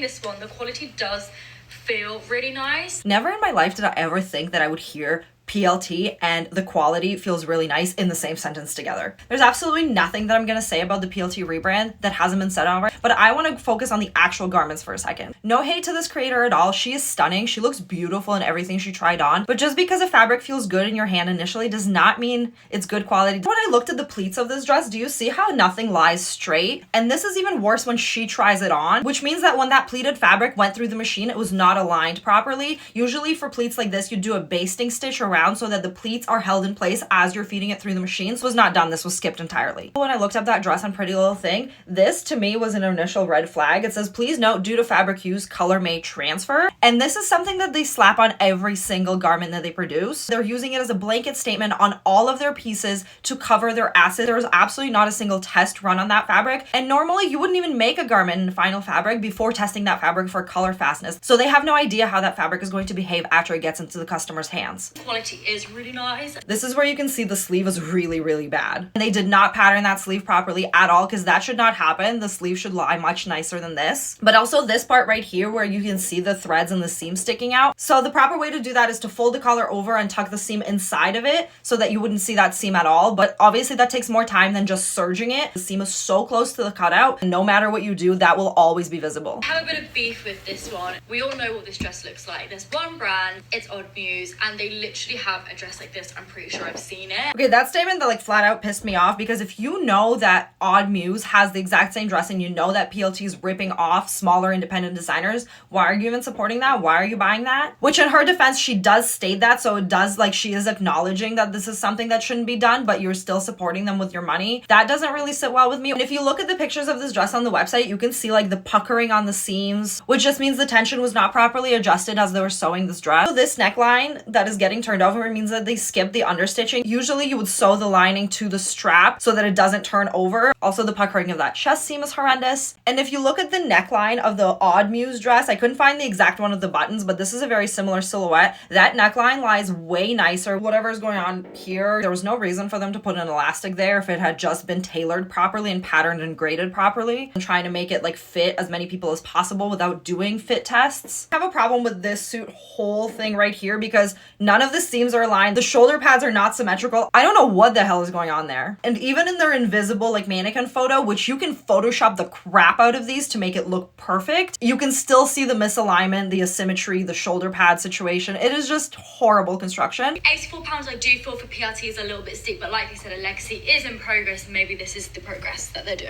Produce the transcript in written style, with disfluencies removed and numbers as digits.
fitting this one, the quality does feel really nice. Never in my life did I ever think that I would hear PLT and the quality feels really nice in the same sentence together. There's absolutely nothing that I'm gonna say about the PLT rebrand that hasn't been said already, but I want to focus on the actual garments for a second. No hate to this creator at all. She is stunning. She looks beautiful in everything she tried on, but just because a fabric feels good in your hand initially does not mean it's good quality. When I looked at the pleats of this dress, do you see how nothing lies straight? And this is even worse when she tries it on, which means that when that pleated fabric went through the machine, it was not aligned properly. Usually for pleats like this, you do a basting stitch around so that the pleats are held in place as you're feeding it through the machine. This was not done. This was skipped entirely. When I looked up that dress on Pretty Little Thing, this to me was an initial red flag. It says, please note, due to fabric use, color may transfer. And this is something that they slap on every single garment that they produce. They're using it as a blanket statement on all of their pieces to cover their assets. There was absolutely not a single test run on that fabric. And normally you wouldn't even make a garment in final fabric before testing that fabric for color fastness. So they have no idea how that fabric is going to behave after it gets into the customer's hands. Quality is really nice. This is where you can see the sleeve is really, really bad. And they did not pattern that sleeve properly at all, because that should not happen. The sleeve should lie much nicer than this. But also this part right here where you can see the threads and the seam sticking out. So the proper way to do that is to fold the collar over and tuck the seam inside of it so that you wouldn't see that seam at all. But obviously that takes more time than just serging it. The seam is so close to the cutout, and no matter what you do, that will always be visible. I have a bit of beef with this one. We all know what this dress looks like. There's one brand, it's Odd Muse, and they literally have a dress like this. I'm pretty sure I've seen it. Okay, that statement that like flat out pissed me off, because if you know that Odd Muse has the exact same dress and you know that PLT is ripping off smaller independent designers, why are you even supporting that? Why are you buying that? Which in her defense, she does state that, so it does, like, she is acknowledging that this is something that shouldn't be done, but you're still supporting them with your money. That doesn't really sit well with me. And if you look at the pictures of this dress on the website, you can see like the puckering on the seams, which just means the tension was not properly adjusted as they were sewing this dress. So this neckline that is getting turned over means that they skipped the understitching. Usually you would sew the lining to the strap so that it doesn't turn over. Also, the puckering of that chest seam is horrendous. And if you look at the neckline of the Odd Muse dress, I couldn't find the exact one of the buttons, but this is a very similar silhouette. That neckline lies way nicer. Whatever is going on here, there was no reason for them to put an elastic there if it had just been tailored properly and patterned and graded properly. I'm trying to make it like fit as many people as possible without doing fit tests. I have a problem with this suit whole thing right here because none of the seams are aligned. The shoulder pads are not symmetrical. I don't know what the hell is going on there. And even in their invisible like mannequin photo, which you can Photoshop the crap out of these to make it look perfect, you can still see the misalignment, the asymmetry, the shoulder pad situation. It is just horrible construction. £84 I do feel for PLT is a little bit steep, but like I said, a legacy is in progress. Maybe this is the progress that they're doing.